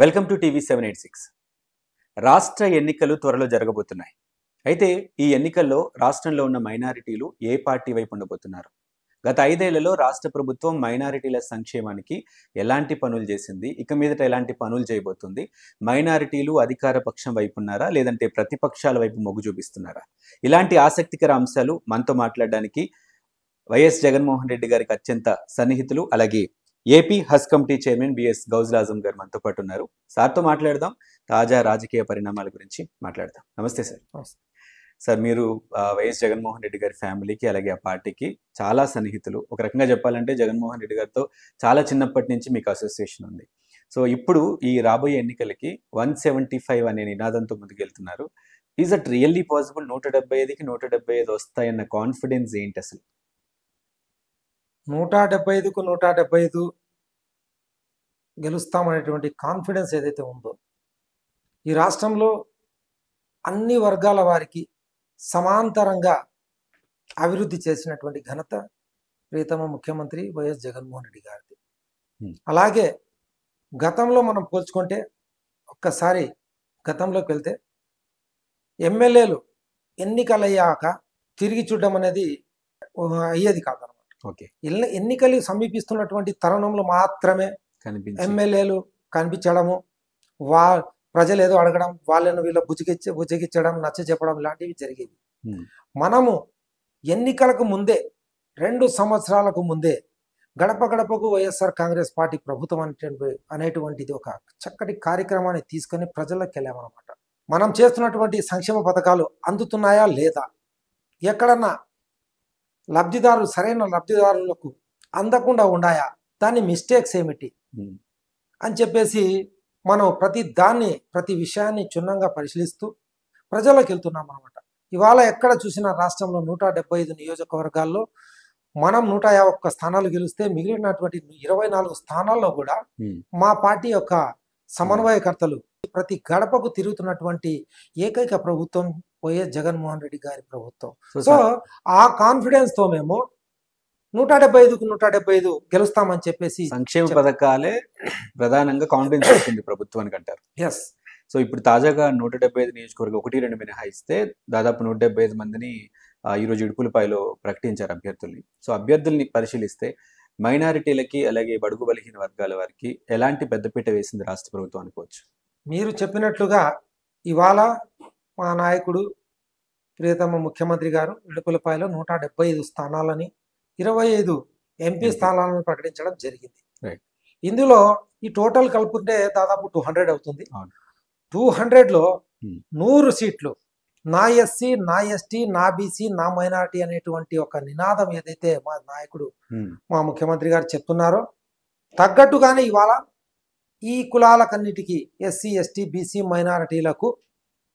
Welcome to TV 786. రాష్ట్ర ఎన్నికలు త్వరలో జరగబోతున్నాయి. అయితే ఈ ఎన్నికల్లో రాష్ట్రంలో ఉన్న మైనారిటీలు ఏ పార్టీ వైపు ఉండబోతున్నారు? గత 5 ఏళ్లలో రాష్ట్ర ప్రభుత్వం మైనారిటీల సంక్షేమానికి ఎలాంటి పనులు చేసింది? ఇక మీదట ఎలాంటి పనులు చేయబోతుంది? మైనారిటీలు అధికార పక్షం వైపు ఉన్నారా, లేదంటే ప్రతిపక్షాల వైపు మొగ్గు చూపిస్తున్నారా? ఇలాంటి ఆసక్తికర అంశాలు మనతో మాట్లాడడానికి వైఎస్ జగన్మోహన్ రెడ్డి గారికి అత్యంత సన్నిహితులు, అలాగే ఏపీ హజ్ కమిటీ చైర్మన్ బిఎస్ గౌజుల్ ఆజం గారు మనతో పాటు ఉన్నారు. సార్తో మాట్లాడదాం, తాజా రాజకీయ పరిణామాల గురించి మాట్లాడదాం. నమస్తే సార్. సార్, మీరు వైఎస్ జగన్మోహన్ రెడ్డి గారి ఫ్యామిలీకి అలాగే ఆ పార్టీకి చాలా సన్నిహితులు. ఒక రకంగా చెప్పాలంటే జగన్మోహన్ రెడ్డి గారితో చాలా చిన్నప్పటి నుంచి మీకు అసోసియేషన్ ఉంది. సో ఇప్పుడు ఈ రాబోయే ఎన్నికలకి 175 అనే నినాదంతో ముందుకెళ్తున్నారు. ఈజ్ అట్ రియల్లీ పాసిబుల్ 175కి 175 వస్తాయన్న కాన్ఫిడెన్స్ ఏంటి అసలు? 175కు 175 గెలుస్తామనేటువంటి కాన్ఫిడెన్స్ ఏదైతే ఉందో, ఈ రాష్ట్రంలో అన్ని వర్గాల వారికి సమాంతరంగా అభివృద్ధి చేసినటువంటి ఘనత ప్రియతమ ముఖ్యమంత్రి వైఎస్ జగన్మోహన్ రెడ్డి గారిది. అలాగే గతంలో మనం పోల్చుకుంటే, ఒక్కసారి గతంలోకి వెళ్తే ఎమ్మెల్యేలు ఎన్నికలయ్యాక తిరిగి చూడడం అనేది అయ్యేది కాదనమాట. ఓకే, ఎన్నికలు సమీపిస్తున్నటువంటి తరుణంలో మాత్రమే ఎమ్మెల్యేలు కనిపించడము, ప్రజలు ఏదో అడగడం, వాళ్ళను వీళ్ళ బుజ్జగించడం, నచ్చ చెప్పడం లాంటివి జరిగేవి. మనము ఎన్నికలకు ముందే 2 సంవత్సరాలకు ముందే గడప గడపకు వైఎస్ఆర్ కాంగ్రెస్ పార్టీ ప్రభుత్వం అనేటువంటిది ఒక చక్కటి కార్యక్రమాన్ని తీసుకొని ప్రజల్లోకి వెళ్ళామన్నమాట. మనం చేస్తున్నటువంటి సంక్షేమ పథకాలు అందుతున్నాయా లేదా, ఎక్కడన్నా లబ్ధిదారులు సరైన లబ్ధిదారులకు అందకుండా ఉన్నాయా, దాని మిస్టేక్స్ ఏమిటి అని చెప్పేసి మనం ప్రతి విషయాన్ని క్షుణ్ణంగా పరిశీలిస్తూ ప్రజల్లోకి వెళ్తున్నాం అన్నమాట. ఇవాళ ఎక్కడ చూసినా రాష్ట్రంలో 175 నియోజకవర్గాల్లో మనం 151 స్థానాలు గెలిస్తే మిగిలినటువంటి 24 స్థానాల్లో కూడా మా పార్టీ యొక్క సమన్వయకర్తలు ప్రతి గడపకు తిరుగుతున్నటువంటి ఏకైక ప్రభుత్వం వైఎస్ జగన్మోహన్ రెడ్డి గారి ప్రభుత్వం. సో ఆ కాన్ఫిడెన్స్ తో మేము 175కు 175 గెలుస్తామని చెప్పేసి సంక్షేమ పథకాలే ప్రధానంగా కాన్ఫిడెన్స్ వచ్చింది ప్రభుత్వానికి అంటారు. ఎస్. సో ఇప్పుడు తాజాగా 175 నియోజకవర్గం 1-2 మినహాయిస్తే దాదాపు 175 మందిని ఈరోజు ఇడుపులపాయలో ప్రకటించారు అభ్యర్థుల్ని. సో అభ్యర్థుల్ని పరిశీలిస్తే మైనారిటీలకి అలాగే బడుగు బలహీన వర్గాల వారికి ఎలాంటి పెద్దపీట వేసింది రాష్ట్ర ప్రభుత్వం అనుకోవచ్చు? మీరు చెప్పినట్లుగా ఇవాళ మా నాయకుడు ప్రియతమ ముఖ్యమంత్రి గారు ఇడుపులపాయలో 175 స్థానాలని 25 ఎంపీ స్థానాలను ప్రకటించడం జరిగింది. ఇందులో ఈ టోటల్ కలుపుకుంటే దాదాపు 200 అవుతుంది. 200లో 100 సీట్లు నా ఎస్సీ, నా ఎస్టీ, నా బీసీ, నా మైనారిటీ అనేటువంటి ఒక నినాదం ఏదైతే మా నాయకుడు మా ముఖ్యమంత్రి గారు చెప్తున్నారో తగ్గట్టుగానే ఇవాళ ఈ కులాలకన్నిటికీ ఎస్సీ, ఎస్టీ, బీసీ, మైనారిటీలకు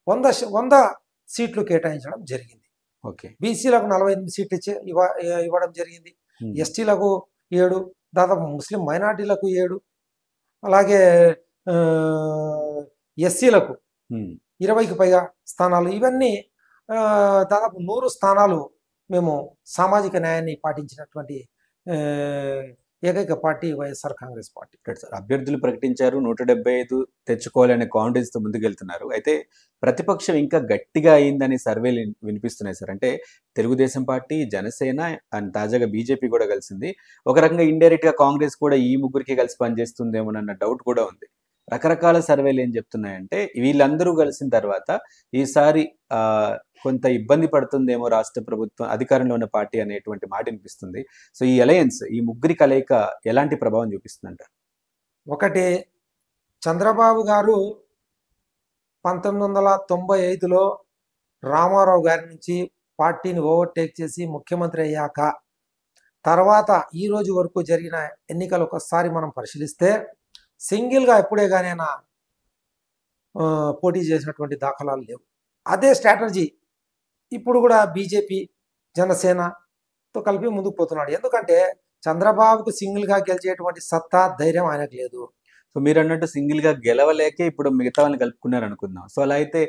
100 సీట్లు కేటాయించడం జరిగింది. ఓకే, బీసీలకు 48 సీట్లు ఇవ్వడం జరిగింది. ఎస్టీలకు 7, దాదాపు ముస్లిం మైనారిటీలకు 7, అలాగే ఎస్సీలకు 20కి పైగా స్థానాలు. ఇవన్నీ దాదాపు 100 స్థానాలు మేము సామాజిక న్యాయాన్ని పాటించినటువంటి ఏకైక పార్టీ వైఎస్ఆర్ కాంగ్రెస్ పార్టీ. అభ్యర్థులు ప్రకటించారు, 175 తెచ్చుకోవాలనే కాన్ఫిడెన్స్ తో ముందుకెళ్తున్నారు. అయితే ప్రతిపక్షం ఇంకా గట్టిగా అయిందని సర్వేలు వినిపిస్తున్నాయి సార్. అంటే తెలుగుదేశం పార్టీ, జనసేన అండ్ తాజాగా బీజేపీ కూడా కలిసింది. ఒక రకంగా ఇండైరెక్ట్ గా కాంగ్రెస్ కూడా ఈ ముగ్గురికి కలిసి పనిచేస్తుందేమోనన్న డౌట్ కూడా ఉంది. రకరకాల సర్వేలు ఏం చెప్తున్నాయంటే వీళ్ళందరూ కలిసిన తర్వాత ఈసారి కొంత ఇబ్బంది పడుతుందేమో రాష్ట్ర ప్రభుత్వం, అధికారంలో ఉన్న పార్టీ అనేటువంటి మాట వినిపిస్తుంది. సో ఈ అలయన్స్, ఈ ముగ్గురి కలయిక ఎలాంటి ప్రభావం చూపిస్తుందంటారు? ఒకటి, చంద్రబాబు గారు 1995లో రామారావు గారి నుంచి పార్టీని ఓవర్టేక్ చేసి ముఖ్యమంత్రి అయ్యాక తర్వాత ఈ రోజు వరకు జరిగిన ఎన్నికలు ఒకసారి మనం పరిశీలిస్తే సింగిల్గా ఎప్పుడే కానీ ఆయన పోటీ చేసినటువంటి దాఖలాలు లేవు. అదే స్ట్రాటజీ ఇప్పుడు కూడా బీజేపీ, జనసేనతో కలిపి ముందుకు పోతున్నాడు. ఎందుకంటే చంద్రబాబుకు సింగిల్గా గెలిచేటువంటి సత్తా, ధైర్యం ఆయనకు లేదు. సో మీరు అన్నట్టు సింగిల్గా గెలవలేకే ఇప్పుడు మిగతా వాళ్ళని కలుపుకున్నారు అనుకుందాం. సో అలా అయితే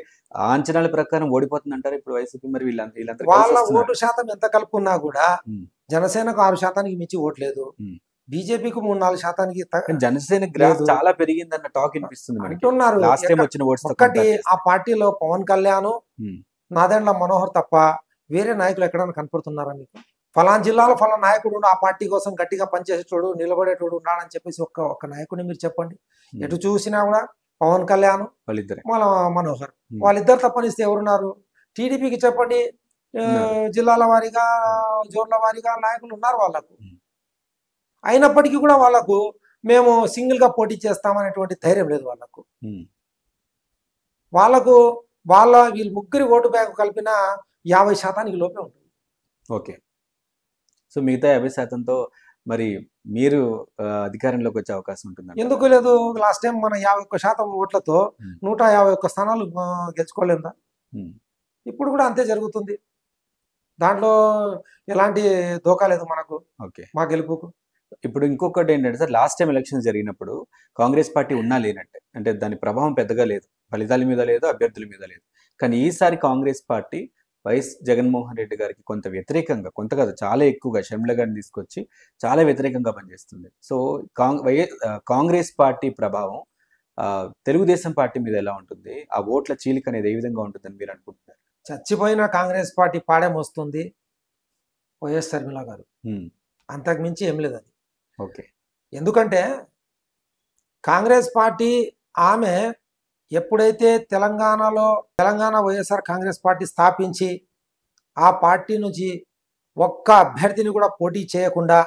ఆ అంచనాల ప్రకారం ఓడిపోతుంది అంటారు ఇప్పుడు వైసీపీ. మరి వాళ్ళ ఓటు శాతం ఎంత కలుపుకున్నా కూడా జనసేనకు 6%కి మించి ఓట్లేదు, బీజేపీకి 3-4% కానీ జనసేన గ్రాఫ్ చాలా పెరిగిందన్న టాక్ వినిపిస్తుంది మనకి. అంటున్నారు. లాస్ట్ టైం వచ్చిన ఓట్స్ ఒక్కటి ఆ పార్టీలో పవన్ కళ్యాణ్, నాదెండ్ల మనోహర్ తప్ప వేరే నాయకులు ఎక్కడైనా కనపడుతున్నారా మీకు? ఫలానా జిల్లాలో ఫలానా నాయకుడు ఆ పార్టీ కోసం గట్టిగా పనిచేసేటోడు, నిలబడేటోడు ఉన్నాడని చెప్పేసి ఒక్క నాయకుడిని మీరు చెప్పండి. ఎటు చూసినా కూడా పవన్ కళ్యాణ్, మన మనోహర్, వాళ్ళిద్దరు తప్పనిస్తే ఎవరున్నారు? టీడీపీకి చెప్పండి, జిల్లాల వారీగా, జోన్ల వారీగా నాయకులు ఉన్నారు వాళ్ళకు. అయినప్పటికీ కూడా వాళ్ళకు మేము సింగిల్ గా పోటీ చేస్తామనేటువంటి ధైర్యం లేదు వాళ్ళకు. వీళ్ళు ముగ్గురి ఓటు బ్యాంకు కలిపిన 50% లోపే ఉంటుంది. ఓకే. సో మిగతా 50%తో మరి మీరు అధికారంలోకి వచ్చే అవకాశం ఉంటుంది? ఎందుకు లేదు? లాస్ట్ టైం మన 51% ఓట్లతో 151 స్థానాలు గెలుచుకోలేదా? ఇప్పుడు కూడా అంతే జరుగుతుంది. దాంట్లో ఎలాంటి దోకా లేదు మనకు. ఓకే, మా గెలుపుకు. ఇప్పుడు ఇంకొకటి ఏంటంటే సార్, లాస్ట్ టైం ఎలక్షన్స్ జరిగినప్పుడు కాంగ్రెస్ పార్టీ ఉన్నా లేనట్టే, అంటే దాని ప్రభావం పెద్దగా లేదు, ఫలితాల మీద లేదు, అభ్యర్థుల మీద లేదు. కానీ ఈసారి కాంగ్రెస్ పార్టీ వైఎస్ జగన్మోహన్ రెడ్డి గారికి కొంత వ్యతిరేకంగా, కొంత కాదు చాలా ఎక్కువగా షర్మిల గారిని తీసుకొచ్చి చాలా వ్యతిరేకంగా పనిచేస్తుంది. సో కాంగ్రెస్ పార్టీ ప్రభావం తెలుగుదేశం పార్టీ మీద ఎలా ఉంటుంది? ఆ ఓట్ల చీలిక అనేది ఏ విధంగా ఉంటుందని మీరు అనుకుంటున్నారు? చచ్చిపోయిన కాంగ్రెస్ పార్టీ పాడేం వస్తుంది వైఎస్ షర్మిల గారు, అంతకు మించి ఏం లేదు అది. ఓకే. ఎందుకంటే కాంగ్రెస్ పార్టీ ఆమె ఎప్పుడైతే తెలంగాణ వైఎస్ఆర్ కాంగ్రెస్ పార్టీ స్థాపించి ఆ పార్టీ నుంచి ఒక్క అభ్యర్థిని కూడా పోటీ చేయకుండా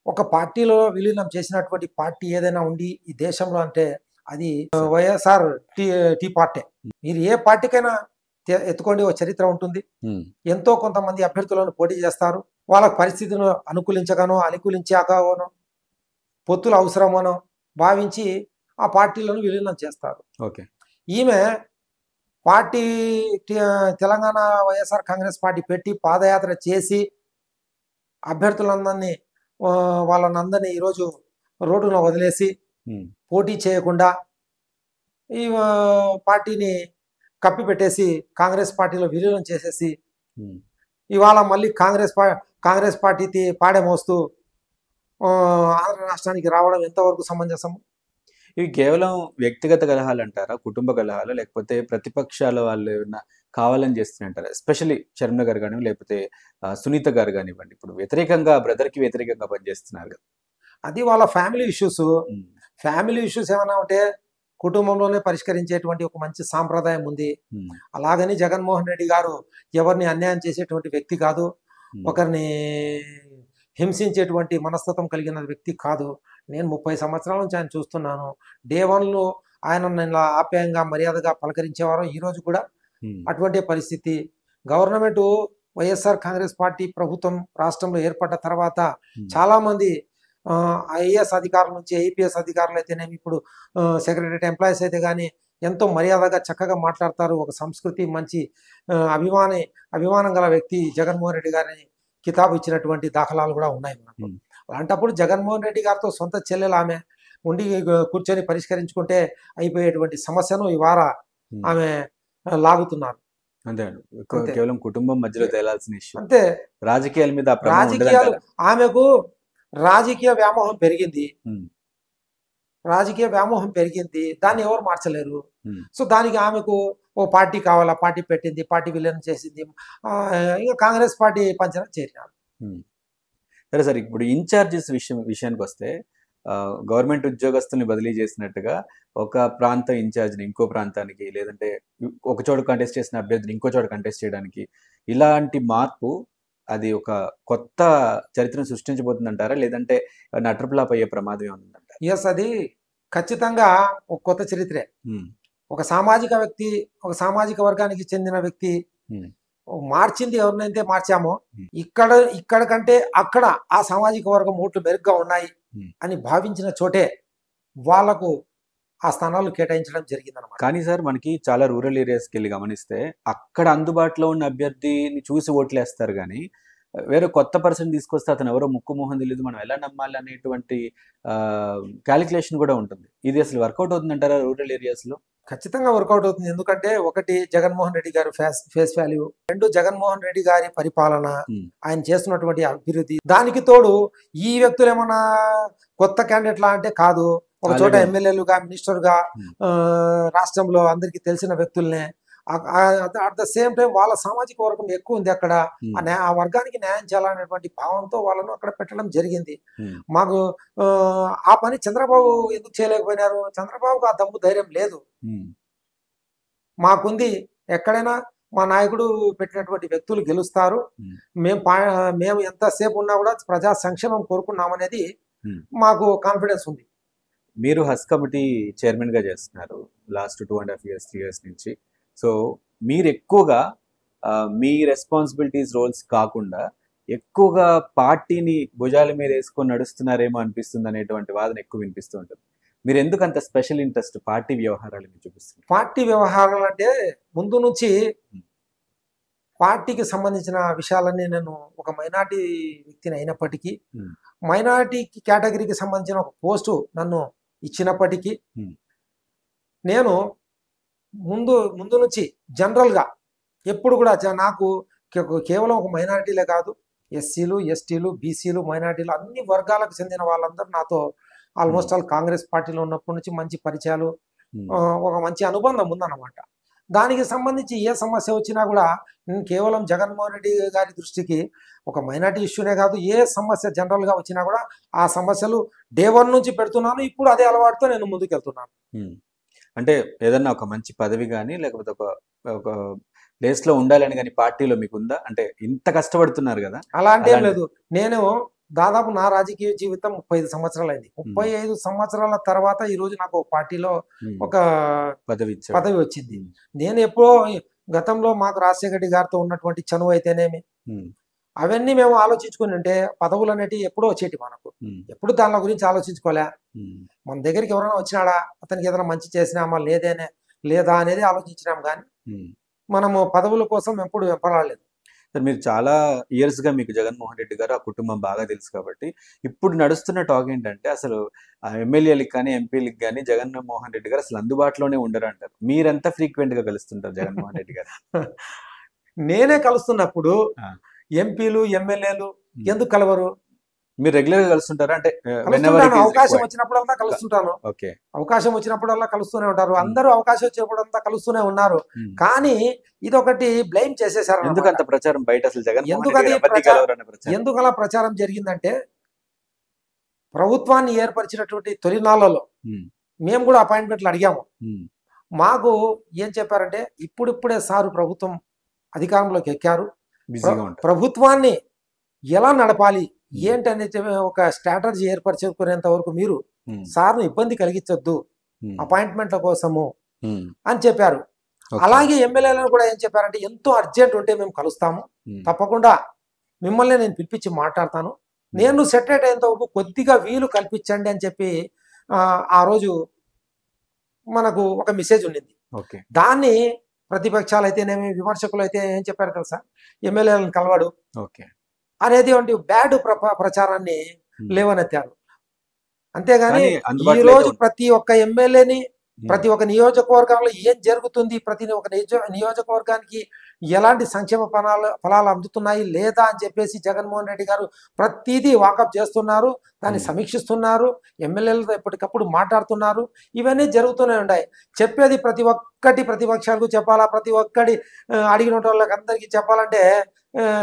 ఒక పార్టీలో విలీనం చేసినటువంటి పార్టీ ఏదైనా ఉండి ఈ దేశంలో అంటే అది వైఎస్ఆర్ టీ పార్టీ. మీరు ఏ పార్టీకైనా ఎత్తుకోండి, ఒక చరిత్ర ఉంటుంది. ఎంతో కొంతమంది అభ్యర్థులను పోటీ చేస్తారు. వాళ్ళ పరిస్థితిని అనుకూలించాకనో పొత్తులు అవసరమనో భావించి ఆ పార్టీలను విలీనం చేస్తారు. ఓకే. ఈమె పార్టీ తెలంగాణ వైఎస్ఆర్ కాంగ్రెస్ పార్టీ పెట్టి పాదయాత్ర చేసి అభ్యర్థులందరినీ వాళ్ళనందరినీ ఈరోజు రోడ్డున వదిలేసి పోటీ చేయకుండా ఈ పార్టీని కప్పిపెట్టేసి కాంగ్రెస్ పార్టీలో విలీనం చేసేసి ఇవాళ మళ్ళీ కాంగ్రెస్ పార్టీ పాడే మోస్తూ ఆంధ్ర రాష్ట్రానికి రావడం ఎంతవరకు సమంజసం? ఇవి కేవలం వ్యక్తిగత కలహాలు అంటారా, కుటుంబ కలహాలు, లేకపోతే ప్రతిపక్షాల వాళ్ళు ఏమన్నా కావాలని చేస్తున్నారంటారా? ఎస్పెషల్లీ షర్మిల గారు కానివ్వండి, లేకపోతే సునీత గారు కానివ్వండి, ఇప్పుడు వ్యతిరేకంగా బ్రదర్కి వ్యతిరేకంగా పనిచేస్తున్నారు కదా, అది వాళ్ళ ఫ్యామిలీ ఇష్యూస్. ఫ్యామిలీ ఇష్యూస్ ఏమైనా ఉంటే కుటుంబంలోనే పరిష్కరించేటువంటి ఒక మంచి సాంప్రదాయం ఉంది. అలాగని జగన్మోహన్ రెడ్డి గారు ఎవరిని అన్యాయం చేసేటువంటి వ్యక్తి కాదు, ఒకరిని హింసించేటువంటి మనస్తత్వం కలిగిన వ్యక్తి కాదు. నేను 30 సంవత్సరాల నుంచి ఆయన చూస్తున్నాను. డే 1లో ఆయన ఇలా ఆప్యాయంగా మర్యాదగా పలకరించేవారు. ఈరోజు కూడా అటువంటి పరిస్థితి. గవర్నమెంట్ వైఎస్ఆర్ కాంగ్రెస్ పార్టీ ప్రభుత్వం రాష్ట్రంలో ఏర్పడ్డ తర్వాత చాలామంది ఐఏఎస్ అధికారుల నుంచి ఐపీఎస్ అధికారులు అయితేనేమి, ఇప్పుడు సెక్రటరీ ఎంప్లాయీస్ అయితే కానీ ఎంతో మర్యాదగా చక్కగా మాట్లాడతారు. ఒక సంస్కృతి, మంచి అభిమానం గల వ్యక్తి జగన్మోహన్ రెడ్డి గారిని కితాబు ఇచ్చినటువంటి దాఖలాలు కూడా ఉన్నాయి మనకు. అలాంటప్పుడు జగన్మోహన్ రెడ్డి గారితో సొంత చెల్లెలు ఆమె ఉండి కూర్చొని పరిష్కరించుకుంటే అయిపోయేటువంటి సమస్యను ఇవాళ ఆమె లాగుతున్నారు. అంతే, కేవలం కుటుంబం మధ్యలో తేలాల్సిన ఇష్యూ. అంతే. రాజకీయాల మీద ఆమెకు రాజకీయ వ్యామోహం పెరిగింది. దాన్ని ఎవరు మార్చలేరు. సో దానికి ఆమెకు ఓ పార్టీ కావాలా, పార్టీ పెట్టింది, పార్టీ విలీనం చేసింది, ఇంకా కాంగ్రెస్ పార్టీ పంచన చేరినారు. సరే సార్, ఇప్పుడు ఇన్ఛార్జెస్ విషయానికి వస్తే గవర్నమెంట్ ఉద్యోగస్తుల్ని బదిలీ చేసినట్టుగా ఒక ప్రాంత ఇన్ఛార్జ్ని ఇంకో ప్రాంతానికి, లేదంటే ఒక చోట కంటెస్ట్ చేసిన అభ్యర్థిని ఇంకో చోట కంటెస్ట్ చేయడానికి, ఇలాంటి మార్పు అది ఒక కొత్త చరిత్రను సృష్టించబోతుందంటారా, లేదంటే నట్రప్లాప్ అయ్యే ప్రమాదం ఏముందంటారా? ఎస్, అది ఖచ్చితంగా ఒక కొత్త చరిత్రే. ఒక సామాజిక వర్గానికి చెందిన వ్యక్తి మార్చింది ఎవరినైతే మార్చామో ఇక్కడ కంటే అక్కడ ఆ సామాజిక వర్గం ఓట్లు మెరుగ్గా ఉన్నాయి అని భావించిన చోటే వాళ్లకు ఆ స్థానాలు కేటాయించడం జరిగిందన్నమాట. కానీ సార్, మనకి చాలా రూరల్ ఏరియాస్కి వెళ్ళి గమనిస్తే అక్కడ అందుబాటులో ఉన్న అభ్యర్థిని చూసి ఓట్లేస్తారు, కానీ వేరే కొత్త పర్సన్ తీసుకొస్తే అతను ఎవరో ముక్కు మొహం తెలియదు, మనం ఎలా నమ్మాలి అనేటువంటి క్యాలిక్యులేషన్ కూడా ఉంటుంది. ఇది అసలు వర్కౌట్ అవుతుందంటారా రూరల్ ఏరియాస్లో? ఖచ్చితంగా వర్కౌట్ అవుతుంది. ఎందుకంటే ఒకటి జగన్మోహన్ రెడ్డి గారు ఫేస్ వాల్యూ, రెండు జగన్మోహన్ రెడ్డి గారి పరిపాలన, ఆయన చేస్తున్నటువంటి అభివృద్ధి, దానికి తోడు ఈ వ్యక్తులు ఏమన్నా కొత్త క్యాండిడేట్లా అంటే కాదు, ఒక చోట ఎమ్మెల్యేలుగా మినిస్టర్గా రాష్ట్రంలో అందరికీ తెలిసిన వ్యక్తులనే. అట్ ద సేమ్ టైం వాళ్ళ సామాజిక వర్గం ఎక్కువ ఉంది అక్కడ, ఆ వర్గానికి న్యాయం చేయాలనేటువంటి భావంతో వాళ్ళను అక్కడ పెట్టడం జరిగింది. మాకు ఆ పని చంద్రబాబు ఎందుకు చేయలేకపోయినారు? చంద్రబాబుకు ఆ దమ్ము ధైర్యం లేదు. మాకుంది. ఎక్కడైనా మా నాయకుడు పెట్టినటువంటి వ్యక్తులు గెలుస్తారు, మేము ఎంతసేపు ఉన్నా కూడా ప్రజా సంక్షేమం కోరుకున్నామనేది మాకు కాన్ఫిడెన్స్ ఉంది. మీరు హస్ కమిటీ చైర్మన్ గా చేస్తున్నారు లాస్ట్ 2.5 years 3 years నుంచి. సో మీరు ఎక్కువగా మీ రెస్పాన్సిబిలిటీస్ రోల్స్ కాకుండా ఎక్కువగా పార్టీని భుజాల మీద వేసుకొని నడుస్తున్నారేమో అనిపిస్తుంది అనేటువంటి వాదన ఎక్కువ వినిపిస్తూ ఉంటుంది. మీరు ఎందుకు అంత స్పెషల్ ఇంట్రెస్ట్ పార్టీ వ్యవహారాలను చూపిస్తున్నారు? పార్టీ వ్యవహారాలు అంటే ముందు నుంచి పార్టీకి సంబంధించిన విషయాలన్నీ, నేను ఒక మైనార్టీ వ్యక్తిని అయినప్పటికీ, మైనార్టీ కేటగిరీకి సంబంధించిన ఒక పోస్టు నన్ను ఇచ్చినప్పటికీ, నేను ముందు నుంచి జనరల్గా ఎప్పుడు కూడా నాకు కేవలం ఒక మైనారిటీలే కాదు, ఎస్సీలు, ఎస్టీలు, బీసీలు, మైనారిటీలు అన్ని వర్గాలకు చెందిన వాళ్ళందరూ నాతో ఆల్మోస్ట్ ఆల్ కాంగ్రెస్ పార్టీలో ఉన్నప్పటి నుంచి మంచి పరిచయాలు, ఒక మంచి అనుబంధం ఉందన్నమాట. దానికి సంబంధించి ఏ సమస్య వచ్చినా కూడా నేను కేవలం జగన్మోహన్ రెడ్డి గారి దృష్టికి ఒక మైనారిటీ ఇష్యూనే కాదు, ఏ సమస్య జనరల్గా వచ్చినా కూడా ఆ సమస్యలు డే 1 నుంచి పెడుతున్నాను. ఇప్పుడు అదే అలవాటుతో నేను ముందుకు వెళ్తున్నాను. అంటే ఏదన్నా ఒక మంచి పదవి కానీ లేకపోతే ఒక ప్లేస్ లో ఉండాలని కానీ పార్టీలో మీకు ఉందా? అంటే ఇంత కష్టపడుతున్నారు కదా. అలా అంటే ఏం లేదు. నేను దాదాపు నా రాజకీయ జీవితం 35 సంవత్సరాలు అయింది. 35 సంవత్సరాల తర్వాత ఈ రోజు నాకు పార్టీలో ఒక పదవి వచ్చింది. నేను ఎప్పుడో గతంలో మాకు రాజశేఖర రెడ్డి గారితో ఉన్నటువంటి చనువు అయితేనేమి, అవన్నీ మేము ఆలోచించుకుని ఉంటే పదవులు అనేటివి ఎప్పుడో వచ్చేటి మనకు. ఎప్పుడు దాని గురించి ఆలోచించుకోలే. మన దగ్గరికి ఎవరైనా వచ్చినాడా, అతనికి ఏదైనా మంచి చేసినామా లేదా అనేది ఆలోచించినాం. కానీ మనము పదవుల కోసం ఎప్పుడు వెంపరాలేదు. మీరు చాలా ఇయర్స్ గా మీకు జగన్మోహన్ రెడ్డి గారు ఆ కుటుంబం బాగా తెలుసు కాబట్టి ఇప్పుడు నడుస్తున్న టాక్ ఏంటంటే అసలు ఎమ్మెల్యేలకు కానీ ఎంపీలకు కానీ జగన్మోహన్ రెడ్డి గారు అసలు అందుబాటులోనే ఉండరు అంటారు. మీరెంత ఫ్రీక్వెంట్ గా కలుస్తుంటారు జగన్మోహన్ రెడ్డి గారు? నేనే కలుస్తున్నప్పుడు ఎంపీలు, ఎమ్మెల్యేలు ఎందుకు కలవరు? మీరు రెగ్యులర్ గా కలుస్తుంటారా? అంటే అవకాశం వచ్చినప్పుడల్లా కలుస్తుంటాను. అవకాశం వచ్చినప్పుడల్లా కలుస్తూనే ఉంటారు. అందరూ అవకాశం వచ్చినప్పుడంతా కలుస్తూనే ఉన్నారు. కానీ ఇదొకటి బ్లేమ్ చేసేసారు. ఎందుకంత ప్రచారం బయట అసలు ఎందుకలా ప్రచారం జరిగిందంటే, ప్రభుత్వాన్ని ఏర్పరిచినటువంటి తొలినాళ్లలో మేము కూడా అపాయింట్మెంట్లు అడిగాము. మాకు ఏం చెప్పారంటే, ఇప్పుడిప్పుడే సారు ప్రభుత్వం అధికారంలోకి ఎక్కారు, ప్రభుత్వాన్ని ఎలా నడపాలి ఏంటనేది ఒక స్ట్రాటజీ ఏర్పరచుకునేంత వరకు మీరు సార్ను ఇబ్బంది కలిగించొద్దు అపాయింట్మెంట్ల కోసము అని చెప్పారు. అలాగే ఎమ్మెల్యేలను కూడా ఏం చెప్పారంటే, ఎంతో అర్జెంట్ ఉంటే మేము కలుస్తాము, తప్పకుండా మిమ్మల్ని నేను పిలిపించి మాట్లాడతాను, నేను సెటిల్ అయ్యేంత వరకు కొద్దిగా వీలు కల్పించండి అని చెప్పి ఆ రోజు మనకు ఒక మెసేజ్ ఉండింది. దాన్ని ప్రతిపక్షాలు అయితేనేమి, విమర్శకులు అయితే ఏం చెప్పారు తెలుసా, ఎమ్మెల్యేలను కలవాడు అనేది బ్యాడ్ ప్రచారాన్ని లేవనెత్తారు. అంతేగాని ఈ రోజు ప్రతి ఒక్క ఎమ్మెల్యేని, ప్రతి ఒక్క నియోజకవర్గంలో ఏం జరుగుతుంది, ప్రతి ఒక్క నియోజకవర్గానికి ఎలాంటి సంక్షేమ ఫలాలు అందుతున్నాయి లేదా అని చెప్పేసి జగన్మోహన్ రెడ్డి గారు ప్రతిదీ వాకప్ చేస్తున్నారు, దాన్ని సమీక్షిస్తున్నారు, ఎమ్మెల్యేలతో ఎప్పటికప్పుడు మాట్లాడుతున్నారు. ఇవన్నీ జరుగుతూనే ఉన్నాయి. చెప్పేది ప్రతి ఒక్కటి ప్రతిపక్షాలకు చెప్పాలా, ప్రతి ఒక్కటి అడిగిన వాళ్ళకి అందరికీ చెప్పాలంటే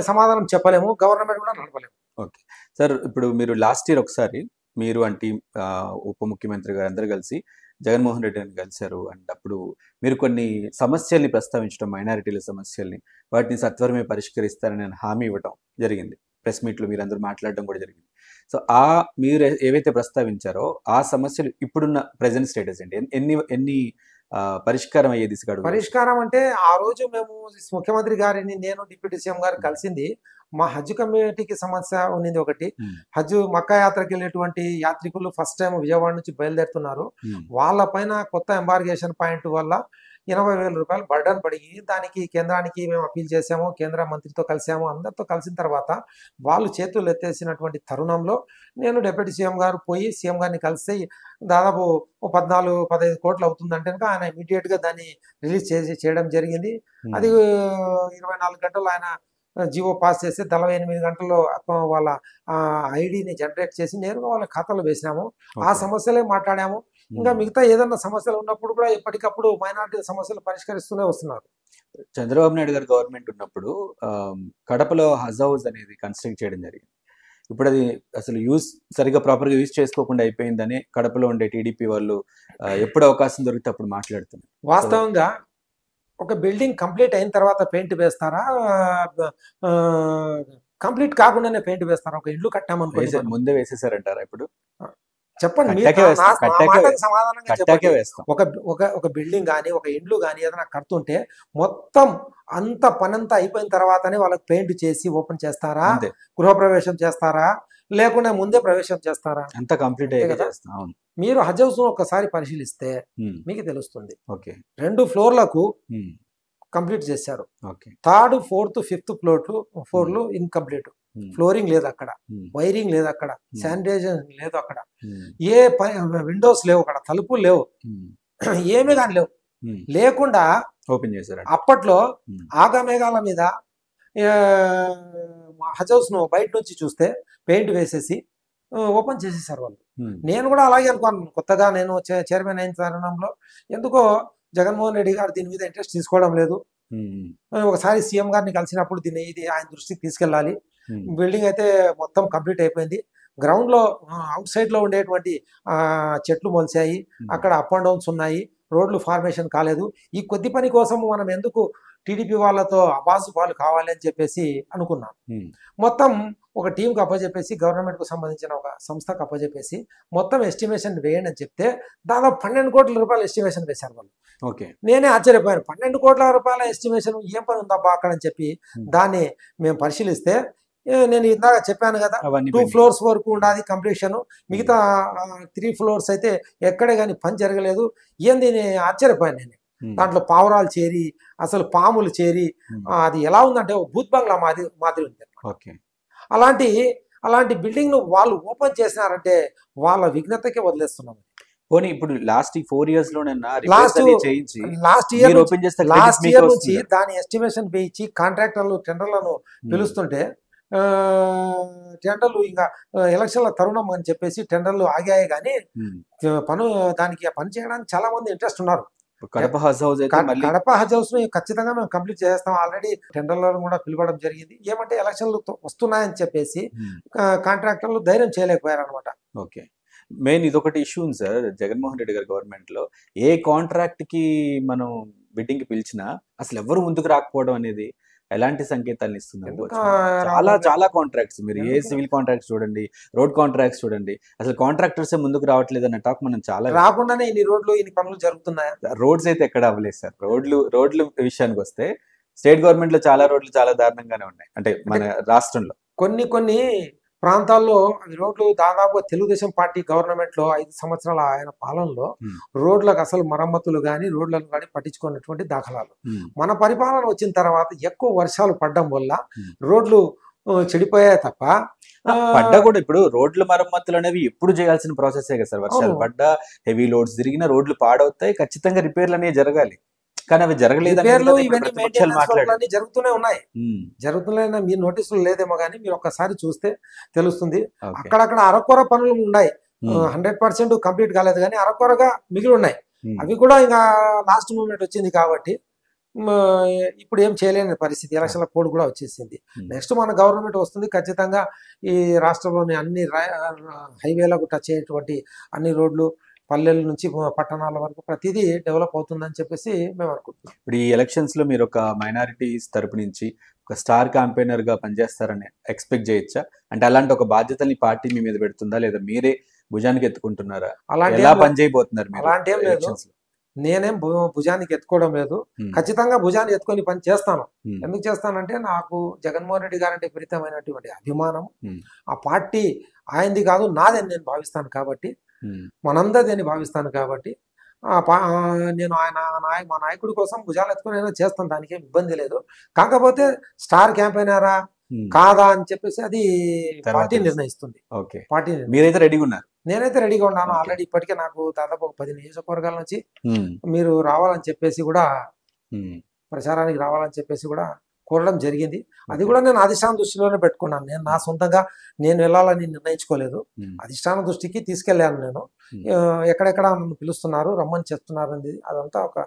సమాధానం చెప్పలేము, గవర్నమెంట్ కూడా నడపలేము. ఓకే సార్, ఇప్పుడు మీరు లాస్ట్ ఇయర్ ఒకసారి మీరు అంటే ఉప ముఖ్యమంత్రి గారు అందరూ కలిసి జగన్మోహన్ రెడ్డిని కలిశారు. అండ్ అప్పుడు మీరు కొన్ని సమస్యల్ని ప్రస్తావించడం, మైనారిటీల సమస్యల్ని, వాటిని సత్వరమే పరిష్కరిస్తారని నేను హామీ ఇవ్వడం జరిగింది. ప్రెస్ మీట్లో మీరు అందరూ మాట్లాడడం కూడా జరిగింది. సో మీరు ఏవైతే ప్రస్తావించారో ఆ సమస్యలు ఇప్పుడున్న ప్రెజెంట్ స్టేటస్ ఏంటి? ఎన్ని పరిష్కారం అయ్యే దిశగా? పరిష్కారం అంటే ఆ రోజు మేము ముఖ్యమంత్రి గారిని, నేను డిప్యూటీ సీఎం గారు కలిసింది మా హజ్ కమిటీకి సమస్య ఉన్నది. ఒకటి, హజ్ మక్కా యాత్రకి వెళ్ళేటువంటి యాత్రికులు ఫస్ట్ టైం విజయవాడ నుంచి బయలుదేరుతున్నారు, వాళ్ళ పైన కొత్త ఎంబార్గేషన్ పాయింట్ వల్ల 80,000 రూపాయలు బర్డన్ పడి దానికి కేంద్రానికి మేము అప్పీల్ చేసాము, కేంద్ర మంత్రితో కలిసాము. అందరితో కలిసిన తర్వాత వాళ్ళు చేతులు ఎత్తేసినటువంటి తరుణంలో నేను డిప్యూటీ సీఎం గారు పోయి సీఎం గారిని కలిసి దాదాపు 14-15 కోట్లు అవుతుందంటే కనుక ఆయన ఇమీడియట్గా దాన్ని రిలీజ్ చేయడం జరిగింది. అది 24 గంటలు ఆయన జీవో పాస్ చేసి 48 గంటల్లో వాళ్ళ ఐడిని జనరేట్ చేసి నేరుగా వాళ్ళ ఖాతాలో వేసినాము. ఆ సమస్యలే మాట్లాడాము. ఇంకా మిగతా ఏదన్నా సమస్యలు ఉన్నప్పుడు కూడా ఎప్పటికప్పుడు మైనారిటీ సమస్యలు పరిష్కరిస్తూనే వస్తున్నారు. చంద్రబాబు నాయుడు గారు గవర్నమెంట్ ఉన్నప్పుడు కడపలో హజ్ హౌస్ అనేది కన్స్ట్రక్ట్ చేయడం జరిగింది. ఇప్పుడు అది అసలు సరిగా ప్రాపర్గా యూజ్ చేసుకోకుండా అయిపోయిందని కడపలో ఉండే టీడీపీ వాళ్ళు ఎప్పుడు అవకాశం దొరికితే అప్పుడు మాట్లాడుతున్నారు. వాస్తవంగా ఒక బిల్డింగ్ కంప్లీట్ అయిన తర్వాత పెయింట్ వేస్తారా, కంప్లీట్ కాకుండానే పెయింట్ వేస్తారా? ఒక ఇల్లు కట్టామనుకో ముందే వేసేసారంటారా? ఇప్పుడు చెప్పండి, సమాధానంగా చెప్పండి. ఒక బిల్డింగ్ కానీ ఒక ఇండ్లు కానీ ఏదైనా కడుతుంటే మొత్తం అంత పనంతా అయిపోయిన తర్వాతనే వాళ్ళకి పెయింట్ చేసి ఓపెన్ చేస్తారా, గృహప్రవేశం చేస్తారా, లేకుండా ముందే ప్రవేశం చేస్తారా? అంత కంప్లీట్ కదా. మీరు హజ్ హౌస్ ఒకసారి పరిశీలిస్తే మీకు తెలుస్తుంది. 2 ఫ్లోర్లకు కంప్లీట్ చేశారు. 3rd, 4th, 5th ఫ్లోర్లు ఇన్కంప్లీట్. ఫ్లోరింగ్ లేదు అక్కడ, వైరింగ్ లేదు అక్కడ, శానిటైజేషన్ లేదు అక్కడ, ఏ విండోస్ లేవు అక్కడ, తలుపులు లేవు, ఏమీ కానీ లేవు. లేకుండా ఓపెన్ చేశారు. అప్పట్లో ఆగమేఘాల మీద హజ్ హౌస్ ను బయట నుంచి చూస్తే పెయింట్ వేసేసి ఓపెన్ చేసేసారు వాళ్ళు. నేను కూడా అలాగే అనుకున్నాను. కొత్తగా నేను చైర్మన్ అయిన తరుణంలో ఎందుకో జగన్మోహన్ రెడ్డి గారు దీని మీద ఇంట్రెస్ట్ తీసుకోవడం లేదు. ఒకసారి సీఎం గారిని కలిసినప్పుడు ఇది ఆయన దృష్టికి తీసుకెళ్ళాలి. బిల్డింగ్ అయితే మొత్తం కంప్లీట్ అయిపోయింది. గ్రౌండ్ లో అవుట్ సైడ్ లో ఉండేటువంటి చెట్లు మొలిచాయి, అక్కడ అప్ అండ్ డౌన్స్ ఉన్నాయి, రోడ్లు ఫార్మేషన్ కాలేదు. ఈ కొద్ది పని కోసం మనం ఎందుకు టీడీపీ వాళ్ళతో అబాసు పాలు కావాలి అని చెప్పేసి అనుకున్నాం. మొత్తం ఒక టీంకి అప్పచెప్పేసి గవర్నమెంట్ కు సంబంధించిన ఒక సంస్థకు అప్పచెప్పేసి మొత్తం ఎస్టిమేషన్ వేయండి అని చెప్తే దాదాపు 12 కోట్ల రూపాయల ఎస్టిమేషన్ వేశారు వాళ్ళు. నేనే ఆశ్చర్యపోయాను. 12 కోట్ల రూపాయల ఎస్టిమేషన్ ఏం పని ఉందబ్బా అక్కడ అని చెప్పి దాన్ని మేము పరిశీలిస్తే నేను ఇందాక చెప్పాను కదా, 2 ఫ్లోర్స్ వరకు ఉండాలి కంప్లీషన్, మిగతా 3 ఫ్లోర్స్ అయితే ఎక్కడే కానీ పని జరగలేదు. ఏంది ఆశ్చర్యపోయాను నేను. దాంట్లో పావురాలు చేరి అసలు పాములు చేరి అది ఎలా ఉందంటే భూత్ బంగ్లా మాదిరి ఉంది. అలాంటి బిల్డింగ్ ను వాళ్ళు ఓపెన్ చేసినారంటే వాళ్ళ విఘ్నతకే వదిలేస్తున్నాం. పోనీ ఇప్పుడు లాస్ట్ 4 years లో లాస్ట్ ఇయర్ నుంచి దాని ఎస్టిమేషన్ వేయించి కాంట్రాక్టర్లు టెండర్లను పిలుస్తుంటే టెండర్లు ఇంకా ఎలక్షన్ల తరుణం అని చెప్పేసి టెండర్లు ఆగాయి. కానీ దానికి పని చేయడానికి చాలా మంది ఇంట్రెస్ట్ ఉన్నారు. కడప హజ్ హౌస్ ను ఖచ్చితంగా మేము కంప్లీట్ చేస్తాం. ఆల్రెడీ టెండర్లను కూడా పిలవడం జరిగింది. ఏమంటే ఎలక్షన్లు వస్తున్నాయని చెప్పేసి కాంట్రాక్టర్లు ధైర్యం చేయలేకపోయారు అనమాట. మెయిన్ ఇదొకటి ఇష్యూ ఉంది సార్. జగన్మోహన్ రెడ్డి గారి గవర్నమెంట్ లో ఏ కాంట్రాక్ట్ కి మనం బిడ్డింగ్ కి పిలిచినా అసలు ఎవరు ముందుకు రాకపోవడం అనేది ఎలాంటి సంకేతాలను ఇస్తుంది? చాలా కాంట్రాక్ట్స్, మీరు ఏ సివిల్ కాంట్రాక్ట్స్ చూడండి, రోడ్ కాంట్రాక్ట్స్ చూడండి, అసలు కాంట్రాక్టర్స్ ముందుకు రావట్లేదు అన్న టాక్ మనం చాలా. రాకుండానే ఇన్ని రోడ్లు ఇన్ని పనులు జరుగుతున్నాయి. రోడ్స్ అయితే ఎక్కడ అవ్వలేదు సార్. రోడ్లు విషయానికి వస్తే స్టేట్ గవర్నమెంట్ లో చాలా రోడ్లు చాలా దారుణంగానే ఉన్నాయి. అంటే మన రాష్ట్రంలో కొన్ని ప్రాంతాల్లో రోడ్లు దాదాపు తెలుగుదేశం పార్టీ గవర్నమెంట్ లో 5 సంవత్సరాల ఆయన పాలనలో రోడ్లకు అసలు మరమ్మతులు కానీ రోడ్లను కానీ పట్టించుకున్నటువంటి దాఖలాలు. మన పరిపాలన వచ్చిన తర్వాత ఎక్కువ వర్షాలు పడడం వల్ల రోడ్లు చెడిపోయాయి తప్ప పడ్డా కూడా ఇప్పుడు రోడ్ల మరమ్మతులు అనేవి ఎప్పుడు చేయాల్సిన ప్రాసెసే కదా సార్. వర్షాలు పడ్డా హెవీ లోడ్స్ తిరిగిన రోడ్లు పాడవుతాయి, ఖచ్చితంగా రిపేర్లు అనేవి జరగాలి. కానీ అవి జరగలేదు, జరుగుతూనే ఉన్నాయి. జరుగుతున్నాయి. మీరు నోటీసులు లేదేమో కానీ మీరు ఒక్కసారి చూస్తే తెలుస్తుంది. అక్కడక్కడ అరకొర పనులు ఉన్నాయి, 100% కంప్లీట్ కాలేదు కానీ అరకొరగా మిగిలి ఉన్నాయి. అవి కూడా ఇంకా లాస్ట్ మూమెంట్ వచ్చింది కాబట్టి ఇప్పుడు ఏం చేయలేని పరిస్థితి. ఎలక్షన్ల కోడ్ కూడా వచ్చేసింది. నెక్స్ట్ మన గవర్నమెంట్ వస్తుంది, ఖచ్చితంగా ఈ రాష్ట్రంలోని అన్ని హైవేలకు టచ్ అయ్యేటువంటి అన్ని రోడ్లు పల్లెల నుంచి పట్టణాల వరకు ప్రతిదీ డెవలప్ అవుతుందని చెప్పేసి మేము అనుకుంటున్నాం. ఇప్పుడు ఈ ఎలక్షన్స్ లో మీరు ఒక మైనారిటీస్ తరపు నుంచి ఒక స్టార్ క్యాంపెయినర్ గా పనిచేస్తారని ఎక్స్పెక్ట్ చేయొచ్చా? అంటే అలాంటి ఒక బాధ్యతని పార్టీ మీ మీద పెడుతుందా, లేదా మీరే భుజానికి ఎత్తుకుంటున్నారా? ఎలా పని చేయబోతున్నారు? అలాంటి ఏం లేదు, నేనేం భుజానికి ఎత్తుకోవడం లేదు. ఖచ్చితంగా భుజాన్ని ఎత్తుకొని పని చేస్తాను. ఎందుకు చేస్తానంటే నాకు జగన్మోహన్ రెడ్డి గారంటే విపరీతమైనటువంటి అభిమానం. ఆ పార్టీ ఆయనది కాదు నాదని నేను భావిస్తాను కాబట్టి, మనందరిది అని భావిస్తాను కాబట్టి నేను మా నాయకుడి కోసం భుజాలు ఎత్తుకుని అయినా చేస్తాను, దానికి ఏం ఇబ్బంది లేదు. కాకపోతే స్టార్ క్యాంపెయినరా కాదా అని చెప్పేసి అది పార్టీ నిర్ణయిస్తుంది. పార్టీ మీరైతే రెడీగా ఉన్నారు? నేనైతే రెడీగా ఉన్నాను ఆల్రెడీ. ఇప్పటికే నాకు దాదాపు ఒక 10 నియోజకవర్గాల నుంచి మీరు రావాలని చెప్పేసి కూడా, ప్రచారానికి రావాలని చెప్పేసి కూడా కోరడం జరిగింది. అది కూడా నేను అధిష్టానం దృష్టిలోనే పెట్టుకున్నాను. నేను నా సొంతంగా నేను వెళ్ళాలని నిర్ణయించుకోలేదు. అధిష్టానం దృష్టికి తీసుకెళ్లాను. నేను ఎక్కడెక్కడ నన్ను పిలుస్తున్నారు, రమ్మని చెప్తున్నారు అనేది అదంతా ఒక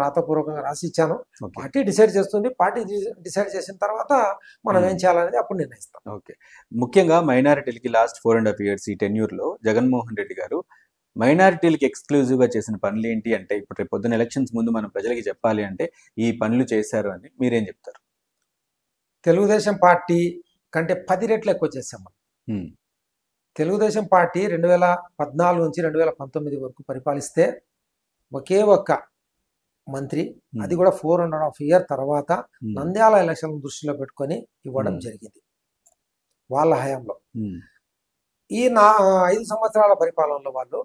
రాతపూర్వకంగా రాసి ఇచ్చాను. పార్టీ డిసైడ్ చేస్తుంది. పార్టీ డిసైడ్ చేసిన తర్వాత మనం ఏం చేయాలనేది అప్పుడు నిర్ణయిస్తాం. ఓకే. ముఖ్యంగా మైనారిటీలకి లాస్ట్ 4.5 years ఈ టెన్యూర్లో జగన్మోహన్ రెడ్డి గారు మైనారిటీలకి ఎక్స్క్లూజివ్గా చేసిన పనులు ఏంటి అంటే, ఇప్పుడు రేపు పొద్దున్న ఎలక్షన్స్ ముందు మనం ప్రజలకి చెప్పాలి అంటే ఈ పనులు చేశారు అని మీరేం చెప్తారు? తెలుగుదేశం పార్టీ కంటే 10 రెట్లు ఎక్కువ చేశాం మనం. తెలుగుదేశం పార్టీ 2014 నుంచి 2019 వరకు పరిపాలిస్తే ఒకే ఒక్క మంత్రి, అది కూడా 4.5 years తర్వాత నంద్యాల ఎలక్షన్ దృష్టిలో పెట్టుకొని ఇవ్వడం జరిగింది వాళ్ళ హయాంలో. ఈ 5 సంవత్సరాల పరిపాలనలో వాళ్ళు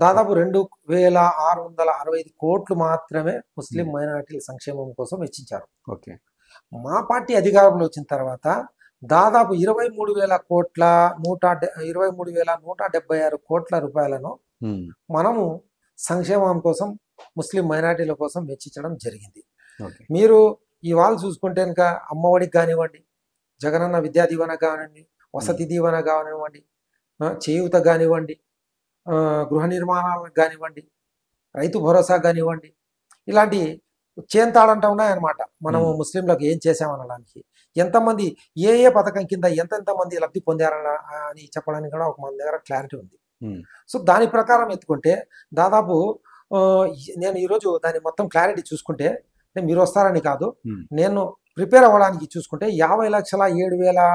దాదాపు 2,665 కోట్లు మాత్రమే ముస్లిం మైనారిటీల సంక్షేమం కోసం వెచ్చించారు. మా పార్టీ అధికారంలో వచ్చిన తర్వాత దాదాపు 23,176 కోట్ల రూపాయలను మనము సంక్షేమం కోసం, ముస్లిం మైనారిటీల కోసం వెచ్చించడం జరిగింది. మీరు ఇవాళ చూసుకుంటే కనుక అమ్మఒడికి కానివ్వండి, జగనన్న విద్యా దీవెన కానివ్వండి, వసతి దీవెన కానివ్వండి, చేయూత కానివ్వండి, గృహ నిర్మాణాలకు కానివ్వండి, రైతు భరోసా కానివ్వండి, ఇలాంటి చేంతాడంట ఉన్నాయన్నమాట. మనము ముస్లింలకు ఏం చేసామనడానికి, ఎంతమంది ఏ పథకం కింద ఎంతమంది లబ్ధి పొందారని చెప్పడానికి కూడా ఒక మన దగ్గర క్లారిటీ ఉంది. సో దాని ప్రకారం ఎత్తుకుంటే దాదాపు నేను ఈరోజు దాని మొత్తం క్లారిటీ చూసుకుంటే, మీరు వస్తారని కాదు, నేను ప్రిపేర్ అవ్వడానికి చూసుకుంటే 50,07,000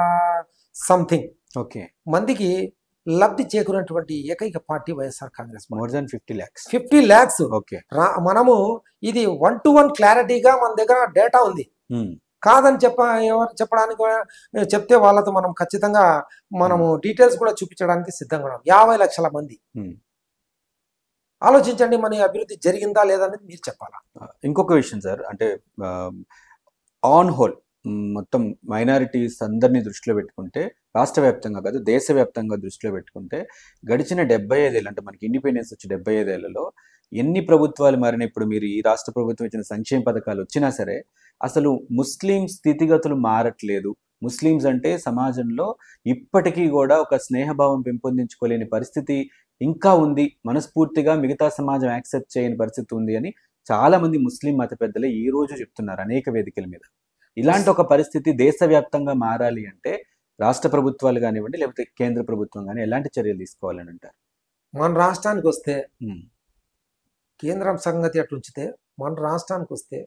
సంథింగ్ మందికి లబ్ధి చేకూరినటువంటి ఏకైక party YSR Congress. More than 50 lakhs. మనము ఇది 1-to-1 క్లారిటీగా మన దగ్గర డేటా ఉంది. కాదని ఎవరు చెప్పడానికి చెప్తే వాళ్ళతో మనం ఖచ్చితంగా మనము డీటెయిల్స్ కూడా చూపించడానికి సిద్ధంగా ఉన్నాం. 50 లక్షల మంది. ఆలోచించండి, మన అభివృద్ధి జరిగిందా లేదా అనేది మీరు చెప్పాలా. ఇంకొక విషయం సార్, అంటే ఆన్ హోల్ మొత్తం మైనారిటీస్ అందరినీ దృష్టిలో పెట్టుకుంటే, రాష్ట్ర వ్యాప్తంగా కాదు దేశవ్యాప్తంగా దృష్టిలో పెట్టుకుంటే, గడిచిన 75 ఏళ్ళు, అంటే మనకి ఇండిపెండెన్స్ వచ్చి 75 ఏళ్లలో ఎన్ని ప్రభుత్వాలు మారినా, ఇప్పుడు మీరు ఈ రాష్ట్ర ప్రభుత్వం ఇచ్చిన సంక్షేమ పథకాలు వచ్చినా సరే, అసలు ముస్లిం స్థితిగతులు మారట్లేదు. ముస్లిమ్స్ అంటే సమాజంలో ఇప్పటికీ కూడా ఒక స్నేహభావం పెంపొందించుకోలేని పరిస్థితి ఇంకా ఉంది, మనస్ఫూర్తిగా మిగతా సమాజం యాక్సెప్ట్ చేయని పరిస్థితి ఉంది అని చాలా మంది ముస్లిం మత పెద్దలే ఈ రోజు చెప్తున్నారు అనేక వేదికల మీద. ఇలాంటి ఒక పరిస్థితి దేశవ్యాప్తంగా మారాలి అంటే రాష్ట్ర ప్రభుత్వాలు కానివ్వండి, లేకపోతే కేంద్ర ప్రభుత్వం కానీ ఎలాంటి చర్యలు తీసుకోవాలని అంటారు? మన రాష్ట్రానికి వస్తే, కేంద్రం సంగతి అటు ఉంచితే, మన రాష్ట్రానికి వస్తే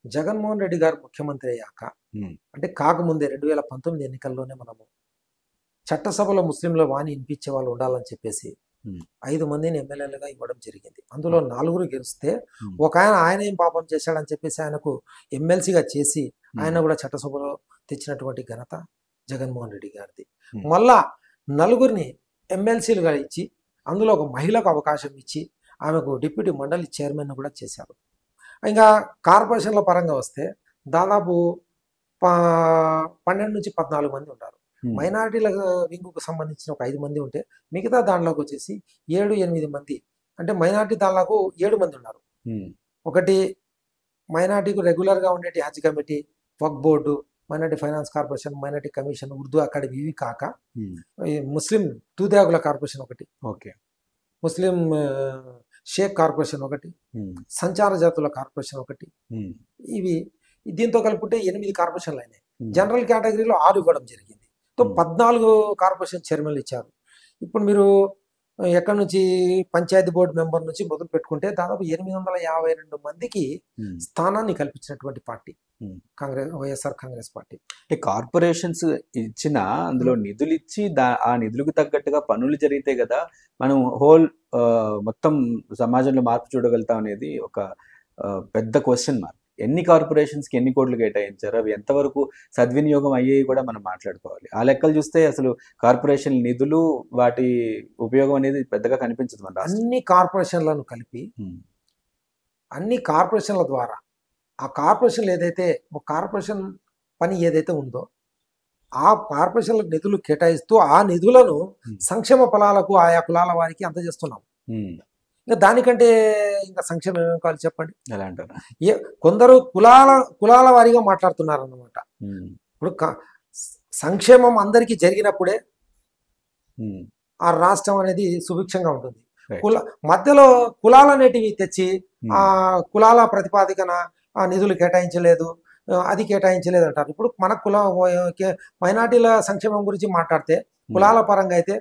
జగన్మోహన్ రెడ్డి గారు ముఖ్యమంత్రి అయ్యాక, అంటే కాకముందే 2019 ఎన్నికల్లోనే మనము చట్టసభలో ముస్లింల వాణి వినిపించే వాళ్ళు ఉండాలని చెప్పేసి 5 మందిని ఎమ్మెల్యేలుగా ఇవ్వడం జరిగింది. అందులో 4 గెలిస్తే ఒక ఆయన ఏం పాపం చేశాడని చెప్పేసి ఆయనకు ఎమ్మెల్సీగా చేసి ఆయన కూడా చట్టసభలో తెచ్చినటువంటి ఘనత జగన్మోహన్ రెడ్డి గారిది. మళ్ళా 4 ఎమ్మెల్సీలుగా ఇచ్చి అందులో ఒక మహిళకు అవకాశం ఇచ్చి ఆమెకు డిప్యూటీ మండలి చైర్మన్ కూడా చేశారు. ఇంకా కార్పొరేషన్ల పరంగా వస్తే దాదాపు 12 నుంచి 14 మంది ఉన్నారు. మైనారిటీల వింగుకు సంబంధించిన ఒక 5 మంది ఉంటే, మిగతా దాంట్లోకి వచ్చేసి 7-8 మంది, అంటే మైనారిటీ దాంట్లోకి 7 మంది ఉన్నారు. ఒకటి మైనారిటీకు రెగ్యులర్గా ఉండేటి Haj committee, Waqf board, minority finance corporation, minority commission, Urdu academy, ఇవి కాక ముస్లిం దూదేగుల కార్పొరేషన్ ఒకటి, ముస్లిం షేక్ కార్పొరేషన్ ఒకటి, సంచార జాతుల కార్పొరేషన్ ఒకటి, ఇవి దీంతో కలుపుకుంటే 8 కార్పొరేషన్లు అయినాయి. జనరల్ కేటగిరీలో 6 ఇవ్వడం జరిగింది. 14 కార్పొరేషన్ చైర్మన్లు ఇచ్చారు. ఇప్పుడు మీరు ఎక్కడి నుంచి పంచాయతీ బోర్డు మెంబర్ నుంచి మొదలు పెట్టుకుంటే దాదాపు 852 మందికి స్థానాన్ని కల్పించినటువంటి party Congress, YSR Congress party. Corporations ఇచ్చిన అందులో నిధులు ఇచ్చి ఆ నిధులకు తగ్గట్టుగా పనులు జరిగితే కదా మనం హోల్ మొత్తం సమాజంలో మార్పు చూడగలుగుతాం అనేది ఒక పెద్ద క్వశ్చన్ మార్క్. ఎన్ని కార్పొరేషన్స్కి ఎన్ని కోట్లు కేటాయించారు, అవి ఎంతవరకు సద్వినియోగం అయ్యేవి కూడా మనం మాట్లాడుకోవాలి. ఆ లెక్కలు చూస్తే అసలు కార్పొరేషన్ నిధులు వాటి ఉపయోగం అనేది పెద్దగా కనిపించదు మన రాష్ట్రం. అన్ని కార్పొరేషన్లను కలిపి అన్ని కార్పొరేషన్ల ద్వారా ఆ కార్పొరేషన్లు ఏదైతే ఒక కార్పొరేషన్ పని ఏదైతే ఉందో ఆ కార్పొరేషన్లకు నిధులు కేటాయిస్తూ ఆ నిధులను సంక్షేమ ఫలాలకు ఆయా కులాల వారికి అందజేస్తున్నాం. ఇంకా దానికంటే ఇంకా సంక్షేమం ఏమేమి కావాలి చెప్పండి. ఎలా అంటారు? కొందరు కులాల వారీగా మాట్లాడుతున్నారు అన్నమాట. ఇప్పుడు సంక్షేమం అందరికీ జరిగినప్పుడే ఆ రాష్ట్రం అనేది సుభిక్షంగా ఉంటుంది. మధ్యలో కులాలు అనేటివి తెచ్చి ఆ కులాల ప్రతిపాదికన ఆ నిధులు కేటాయించలేదు, అది కేటాయించలేదు అంటారు. ఇప్పుడు మన మైనార్టీల సంక్షేమం గురించి మాట్లాడితే కులాల పరంగా అయితే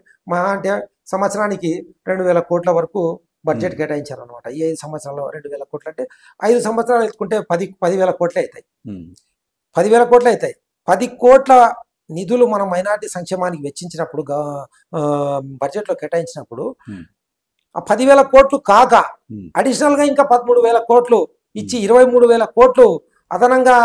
అంటే సంవత్సరానికి 2000 కోట్ల వరకు బడ్జెట్ కేటాయించారు అనమాట. ఈ 5 సంవత్సరాల్లో 2000 కోట్లు అంటే 5 సంవత్సరాలు ఎత్తుకుంటే 10,000 కోట్లే అవుతాయి. 10,000 కోట్లు అవుతాయి. 10 కోట్ల నిధులు మనం మైనార్టీ సంక్షేమానికి వెచ్చించినప్పుడు బడ్జెట్లో కేటాయించినప్పుడు ఆ 10,000 కోట్లు కాక అడిషనల్గా ఇంకా 13,000 కోట్లు ఇచ్చి 23,000 కోట్లు అదనంగా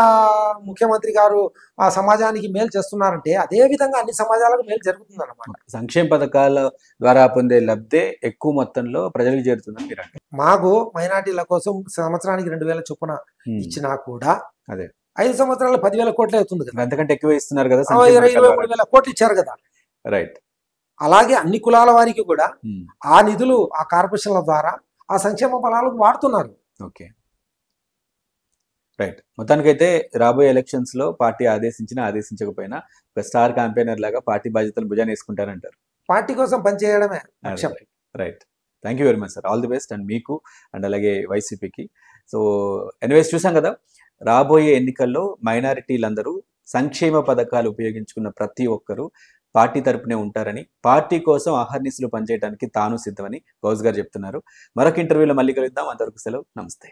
ముఖ్యమంత్రి గారు ఆ సమాజానికి మేలు చేస్తున్నారంటే అదే విధంగా అన్ని సమాజాలకు మేలు జరుగుతుంది అన్నమాట. సంక్షేమ పథకాల ద్వారా పొందే లబ్ధే ఎక్కువ మొత్తంలో ప్రజలకు చేరుతుందని మీరు అంటే. మాకు మైనార్టీల కోసం సంవత్సరానికి 2,000 చొప్పున ఇచ్చినా కూడా అదే 5 సంవత్సరాలు 10,000 కోట్లే అవుతుంది కదా. అంతకంటే ఎక్కువ ఇస్తున్నారు కదా, 23,000 కోట్లు ఇచ్చారు కదా. రైట్. అలాగే అన్ని కులాల వారికి కూడా ఆ నిధులు ఆ కార్పొరేషన్ల ద్వారా ఆ సంక్షేమ ఫలాలకు వాడుతున్నారు. Okay, right. మొత్తానికైతే రాబోయే ఎలక్షన్స్ లో పార్టీ ఆదేశించకపోయినా ఒక స్టార్ క్యాంపెయినర్ లాగా పార్టీ బాధ్యతలు భుజాన వేసుకుంటారంటారు. పార్టీ కోసం పనిచేయడమే. Right. Thank you very much sir. All the best and మీకు అండ్ అలాగే వైసీపీకి. సో ఎనీవేస్ చూసాం కదా, రాబోయే ఎన్నికల్లో మైనారిటీలందరూ సంక్షేమ పథకాలు ఉపయోగించుకున్న ప్రతి ఒక్కరూ పార్టీ తరపునే ఉంటారని, పార్టీ కోసం అహర్నిశలు పనిచేయడానికి తాను సిద్ధమని గౌస్ గారు చెప్తున్నారు. మరొక ఇంటర్వ్యూలో మళ్ళీ కలుద్దాం. అంతవరకు సెలవు. నమస్తే.